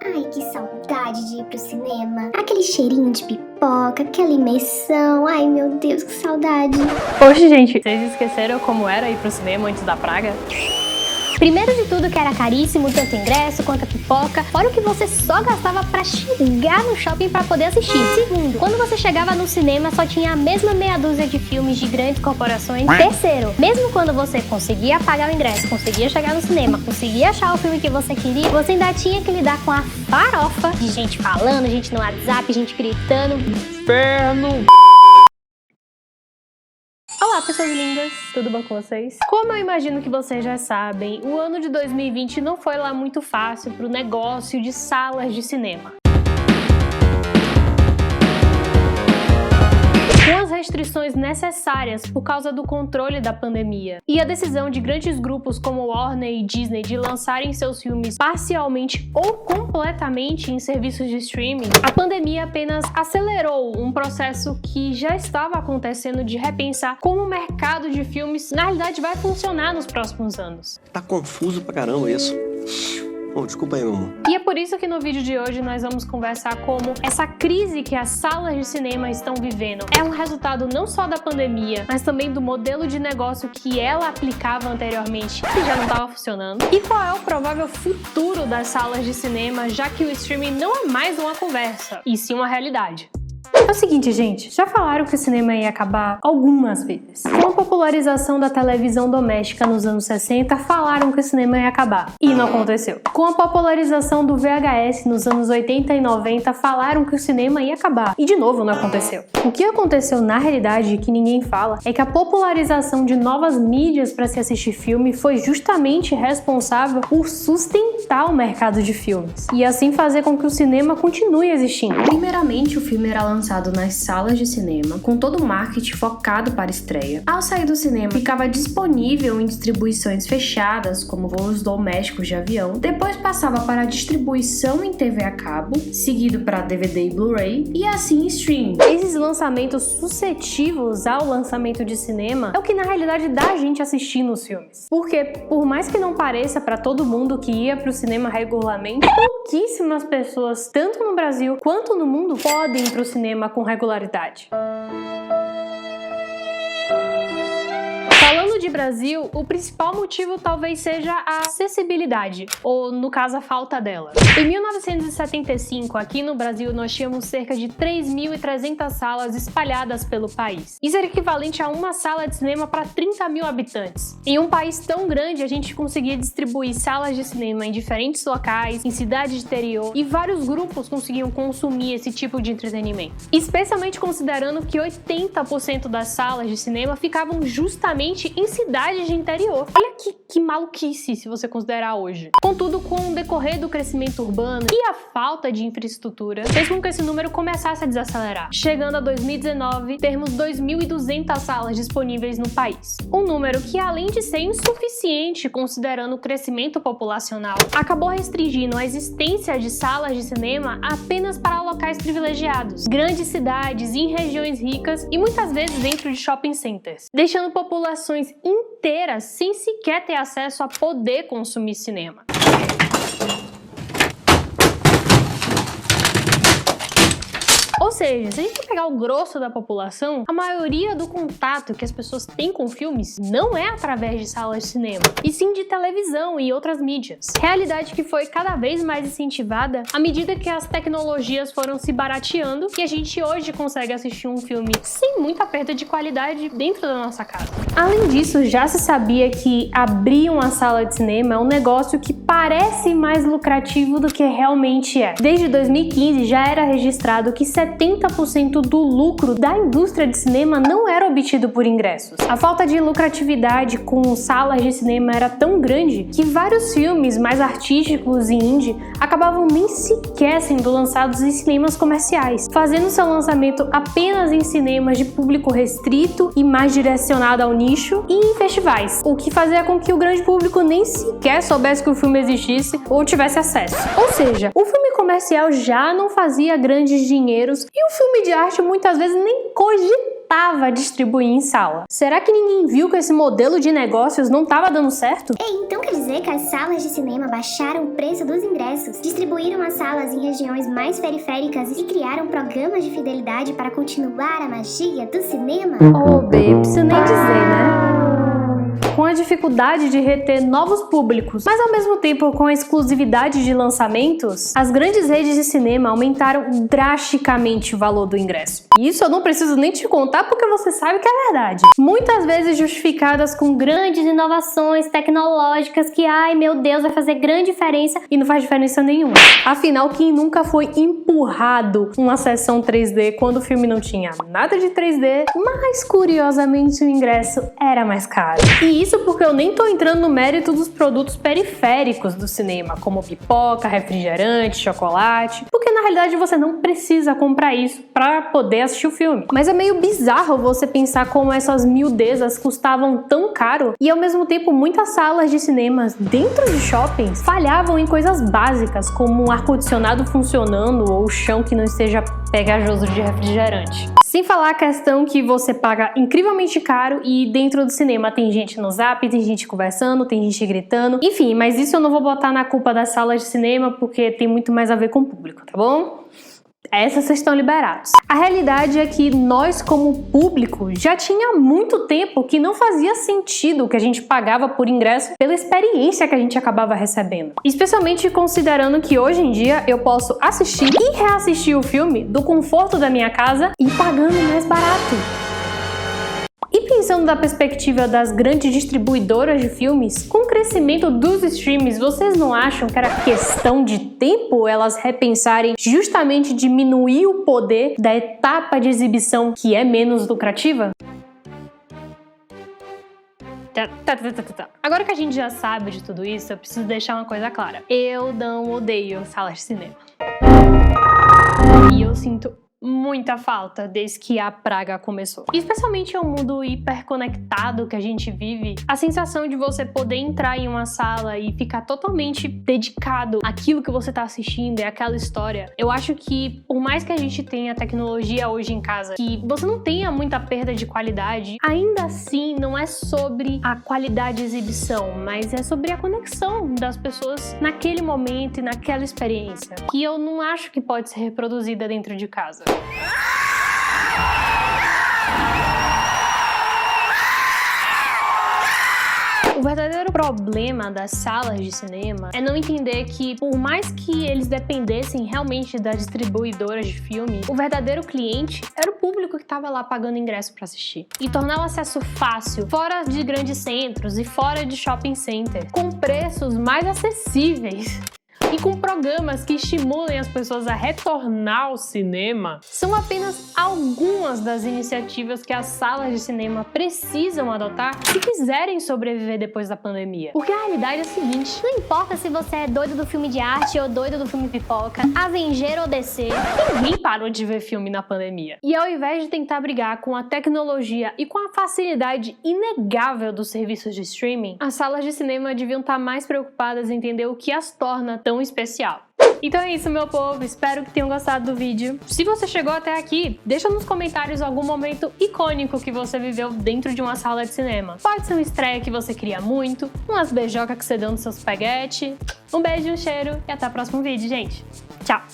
Ai, que saudade de ir pro cinema. Aquele cheirinho de pipoca, aquela imersão. Ai, meu Deus, que saudade. Poxa, gente, vocês esqueceram como era ir pro cinema antes da praga? Primeiro de tudo que era caríssimo, tanto ingresso quanto a pipoca, fora o que você só gastava pra chegar no shopping pra poder assistir. Segundo, quando você chegava no cinema só tinha a mesma meia dúzia de filmes de grandes corporações. Terceiro, mesmo quando você conseguia pagar o ingresso, conseguia chegar no cinema, conseguia achar o filme que você queria, você ainda tinha que lidar com a farofa de gente falando, gente no WhatsApp, gente gritando. Inferno! Olá, pessoas lindas, tudo bom com vocês? Como eu imagino que vocês já sabem, o ano de 2020 não foi lá muito fácil pro negócio de salas de cinema. Com as restrições necessárias por causa do controle da pandemia e a decisão de grandes grupos como Warner e Disney de lançarem seus filmes parcialmente ou completamente em serviços de streaming, a pandemia apenas acelerou um processo que já estava acontecendo de repensar como o mercado de filmes na realidade vai funcionar nos próximos anos. Tá confuso pra caramba isso. Bom, desculpa aí, meu amor. E é por isso que no vídeo de hoje nós vamos conversar como essa crise que as salas de cinema estão vivendo é um resultado não só da pandemia, mas também do modelo de negócio que ela aplicava anteriormente, que já não estava funcionando, e qual é o provável futuro das salas de cinema, já que o streaming não é mais uma conversa, e sim uma realidade. É o seguinte, gente, já falaram que o cinema ia acabar algumas vezes. Com a popularização da televisão doméstica nos anos 60, falaram que o cinema ia acabar. E não aconteceu. Com a popularização do VHS nos anos 80 e 90, falaram que o cinema ia acabar. E de novo não aconteceu. O que aconteceu na realidade, e que ninguém fala, é que a popularização de novas mídias para se assistir filme foi justamente responsável por sustentar o mercado de filmes. E assim fazer com que o cinema continue existindo. Primeiramente, o filme era lançado nas salas de cinema, com todo o marketing focado para a estreia. Ao sair do cinema, ficava disponível em distribuições fechadas, como voos domésticos de avião, depois passava para a distribuição em TV a cabo, seguido para DVD e Blu-ray, e assim streaming. Esses lançamentos sucessivos ao lançamento de cinema é o que na realidade dá a gente assistindo os filmes. Porque, por mais que não pareça para todo mundo que ia para o cinema regularmente, pouquíssimas pessoas, tanto no Brasil quanto no mundo, podem ir para o cinema com regularidade. Falando de Brasil, o principal motivo talvez seja a acessibilidade, ou no caso a falta dela. Em 1975, aqui no Brasil, nós tínhamos cerca de 3.300 salas espalhadas pelo país. Isso era equivalente a uma sala de cinema para 30 mil habitantes. Em um país tão grande, a gente conseguia distribuir salas de cinema em diferentes locais, em cidades de interior, e vários grupos conseguiam consumir esse tipo de entretenimento. Especialmente considerando que 80% das salas de cinema ficavam justamente em cidades de interior. Olha que maluquice se você considerar hoje. Contudo, com o decorrer do crescimento urbano e a falta de infraestrutura, fez com que esse número começasse a desacelerar. Chegando a 2019, termos 2.200 salas disponíveis no país. Um número que, além de ser insuficiente considerando o crescimento populacional, acabou restringindo a existência de salas de cinema apenas para locais privilegiados, grandes cidades, em regiões ricas e muitas vezes dentro de shopping centers, deixando populações inteiras sem sequer ter acesso a poder consumir cinema. Ou seja, se a gente pegar o grosso da população, a maioria do contato que as pessoas têm com filmes não é através de salas de cinema, e sim de televisão e outras mídias. Realidade que foi cada vez mais incentivada à medida que as tecnologias foram se barateando e a gente hoje consegue assistir um filme sem muita perda de qualidade dentro da nossa casa. Além disso, já se sabia que abrir uma sala de cinema é um negócio que parece mais lucrativo do que realmente é. Desde 2015 já era registrado que 70% do lucro da indústria de cinema não era obtido por ingressos. A falta de lucratividade com salas de cinema era tão grande que vários filmes mais artísticos e indie acabavam nem sequer sendo lançados em cinemas comerciais, fazendo seu lançamento apenas em cinemas de público restrito e mais direcionado ao nicho e em festivais, o que fazia com que o grande público nem sequer soubesse que o filme existisse ou tivesse acesso. Ou seja, o filme comercial já não fazia grandes dinheiros e o filme de arte muitas vezes nem cogitava tentava distribuir em sala. Será que ninguém viu que esse modelo de negócios não estava dando certo? Ei, então quer dizer que as salas de cinema baixaram o preço dos ingressos, distribuíram as salas em regiões mais periféricas e criaram programas de fidelidade para continuar a magia do cinema? Oh, babe, preciso nem dizer, né? Com a dificuldade de reter novos públicos, mas ao mesmo tempo com a exclusividade de lançamentos, as grandes redes de cinema aumentaram drasticamente o valor do ingresso. E isso eu não preciso nem te contar porque você sabe que é verdade. Muitas vezes justificadas com grandes inovações tecnológicas que, ai meu Deus, vai fazer grande diferença e não faz diferença nenhuma. Afinal, quem nunca foi empurrado uma sessão 3D quando o filme não tinha nada de 3D, mas curiosamente o ingresso era mais caro. E isso porque eu nem tô entrando no mérito dos produtos periféricos do cinema, como pipoca, refrigerante, chocolate, porque na realidade você não precisa comprar isso para poder assistir o filme. Mas é meio bizarro você pensar como essas miudezas custavam tão caro e ao mesmo tempo muitas salas de cinemas dentro de shoppings falhavam em coisas básicas, como um ar-condicionado funcionando ou o chão que não esteja pegajoso de refrigerante. Sem falar a questão que você paga incrivelmente caro e dentro do cinema tem gente no zap, tem gente conversando, tem gente gritando, enfim, mas isso eu não vou botar na culpa das salas de cinema porque tem muito mais a ver com o público, tá bom? Essas vocês estão liberados. A realidade é que nós, como público, já tinha muito tempo que não fazia sentido o que a gente pagava por ingresso pela experiência que a gente acabava recebendo. Especialmente considerando que hoje em dia eu posso assistir e reassistir o filme do conforto da minha casa e pagando mais barato. E pensando da perspectiva das grandes distribuidoras de filmes, com o crescimento dos streams, vocês não acham que era questão de tempo elas repensarem justamente diminuir o poder da etapa de exibição que é menos lucrativa? Agora que a gente já sabe de tudo isso, eu preciso deixar uma coisa clara. Eu não odeio salas de cinema. E eu sinto muita falta desde que a praga começou. E especialmente em um mundo hiperconectado que a gente vive, a sensação de você poder entrar em uma sala e ficar totalmente dedicado àquilo que você tá assistindo, é aquela história. Eu acho que por mais que a gente tenha tecnologia hoje em casa, que você não tenha muita perda de qualidade, ainda assim não é sobre a qualidade de exibição, mas é sobre a conexão das pessoas naquele momento e naquela experiência, que eu não acho que pode ser reproduzida dentro de casa. O verdadeiro problema das salas de cinema é não entender que, por mais que eles dependessem realmente das distribuidoras de filme, o verdadeiro cliente era o público que estava lá pagando ingresso para assistir. E tornar o acesso fácil, fora de grandes centros e fora de shopping center, com preços mais acessíveis e com programas que estimulem as pessoas a retornar ao cinema, são apenas algumas das iniciativas que as salas de cinema precisam adotar se quiserem sobreviver depois da pandemia. Porque a realidade é a seguinte: não importa se você é doido do filme de arte ou doido do filme pipoca, Avenger ou DC, ninguém parou de ver filme na pandemia. E ao invés de tentar brigar com a tecnologia e com a facilidade inegável dos serviços de streaming, as salas de cinema deviam estar mais preocupadas em entender o que as torna tão especial. Então é isso, meu povo, espero que tenham gostado do vídeo. Se você chegou até aqui, deixa nos comentários algum momento icônico que você viveu dentro de uma sala de cinema. Pode ser uma estreia que você queria muito, umas beijocas que você deu no seu espaguete. Um beijo, um cheiro e até o próximo vídeo, gente. Tchau!